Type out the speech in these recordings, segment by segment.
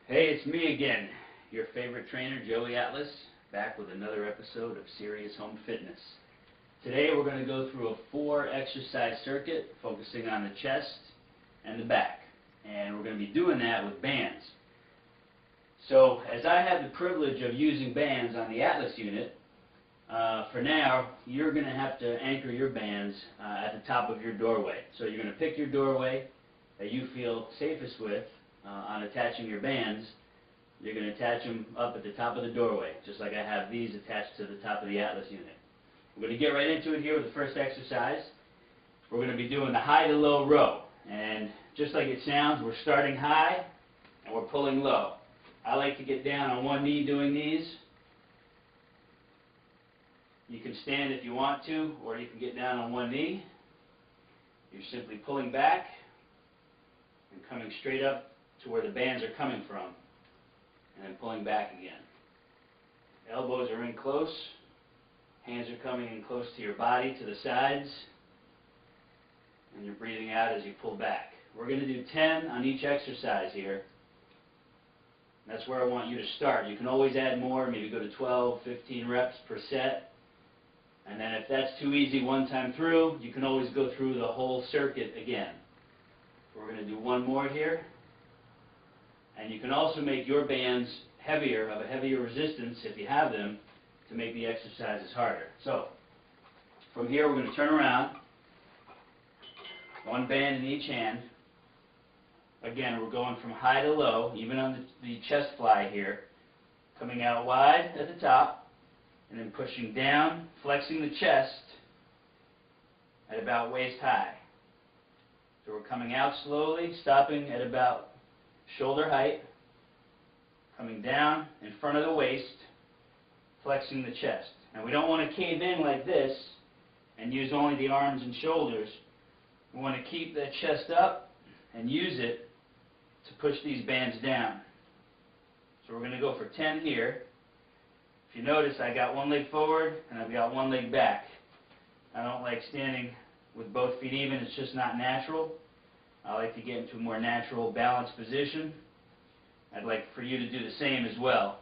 Hey, it's me again, your favorite trainer, Joey Atlas, back with another episode of Serious Home Fitness. Today we're going to go through a 4-exercise circuit focusing on the chest and the back. And we're going to be doing that with bands. So, as I have the privilege of using bands on the Atlas unit, for now, you're going to have to anchor your bands at the top of your doorway. So you're going to pick your doorway that you feel safest with on attaching your bands. You're going to attach them up at the top of the doorway, just like I have these attached to the top of the Atlas unit. We're going to get right into it here with the first exercise. We're going to be doing the high to low row. And just like it sounds, we're starting high and we're pulling low. I like to get down on one knee doing these. You can stand if you want to, or you can get down on one knee. You're simply pulling back and coming straight up to where the bands are coming from, and then pulling back again. Elbows are in close, hands are coming in close to your body, to the sides, and you're breathing out as you pull back. We're going to do 10 on each exercise here. That's where I want you to start. You can always add more, maybe go to 12, 15 reps per set. And then if that's too easy one time through, you can always go through the whole circuit again. We're going to do one more here. And you can also make your bands heavier, of a heavier resistance if you have them, to make the exercises harder. So, from here we're going to turn around. One band in each hand. Again, we're going from high to low, even on the chest fly here. Coming out wide at the top. And then pushing down, flexing the chest at about waist high. So we're coming out slowly, stopping at about shoulder height, coming down in front of the waist, flexing the chest. Now we don't want to cave in like this and use only the arms and shoulders. We want to keep that chest up and use it to push these bands down. So we're going to go for 10 here. If you notice, I got one leg forward and I've got one leg back. I don't like standing with both feet even. It's just not natural. I like to get into a more natural, balanced position. I'd like for you to do the same as well.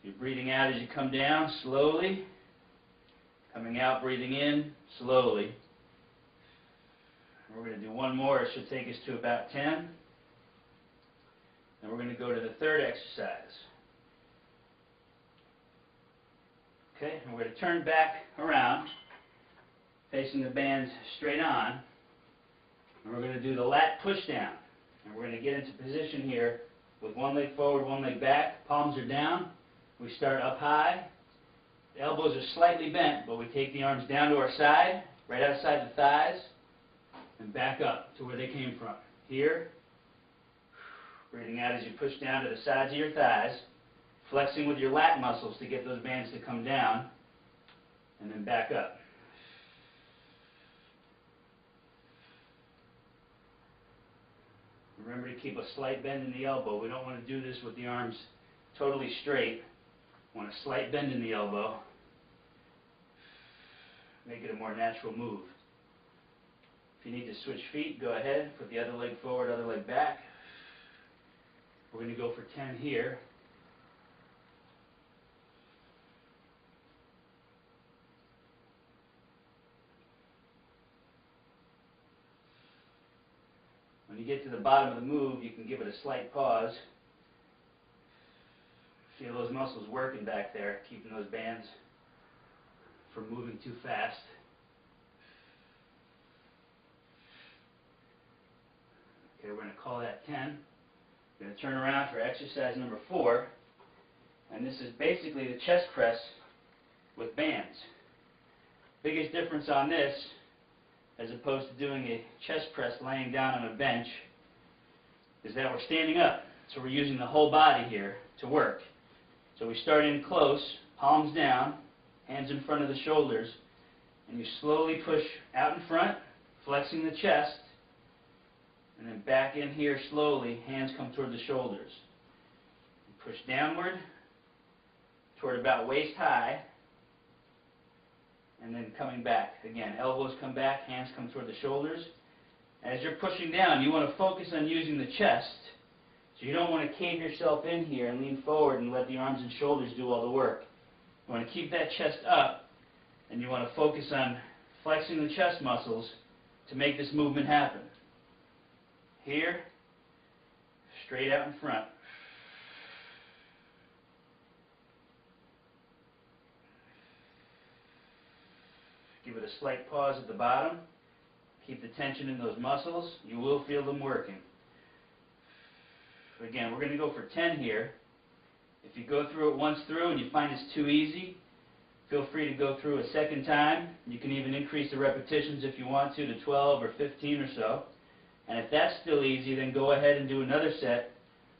You're breathing out as you come down, slowly. Coming out, breathing in, slowly. We're going to do one more. It should take us to about 10. And we're going to go to the third exercise. Okay, and we're going to turn back around, facing the bands straight on, and we're going to do the lat push down. And we're going to get into position here with one leg forward, one leg back, palms are down. We start up high, the elbows are slightly bent, but we take the arms down to our side, right outside the thighs, and back up to where they came from. Here, breathing out as you push down to the sides of your thighs. Flexing with your lat muscles to get those bands to come down, and then back up. Remember to keep a slight bend in the elbow. We don't want to do this with the arms totally straight. We want a slight bend in the elbow. Make it a more natural move. If you need to switch feet, go ahead. Put the other leg forward, other leg back. We're going to go for 10 here. When you get to the bottom of the move, you can give it a slight pause. Feel those muscles working back there, keeping those bands from moving too fast. Okay, we're going to call that 10. We're going to turn around for exercise number 4. And this is basically the chest press with bands. Biggest difference on this, as opposed to doing a chest press laying down on a bench, is that we're standing up. So we're using the whole body here to work. So we start in close, palms down, hands in front of the shoulders, and you slowly push out in front, flexing the chest, and then back in here slowly, hands come toward the shoulders. Push downward toward about waist high, and then coming back. Again, elbows come back, hands come toward the shoulders. As you're pushing down, you want to focus on using the chest So you don't want to cave yourself in here and lean forward and let the arms and shoulders do all the work. You want to keep that chest up, and you want to focus on flexing the chest muscles to make this movement happen. Here, straight out in front. Give it a slight pause at the bottom. Keep the tension in those muscles. You will feel them working. Again, we're going to go for 10 here. If you go through it once through and you find it's too easy, feel free to go through a second time. You can even increase the repetitions if you want to 12 or 15 or so. And if that's still easy, then go ahead and do another set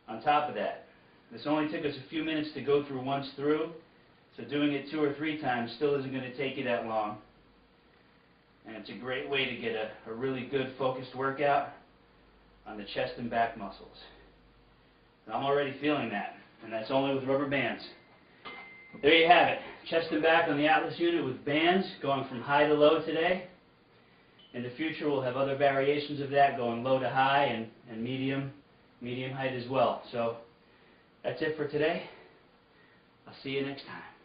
on top of that. This only took us a few minutes to go through once through, so doing it 2 or 3 times still isn't going to take you that long. And it's a great way to get a really good focused workout on the chest and back muscles. And I'm already feeling that, and that's only with rubber bands. There you have it, chest and back on the Atlas unit with bands, going from high to low today. In the future we'll have other variations of that, going low to high and medium height as well. So that's it for today. I'll see you next time.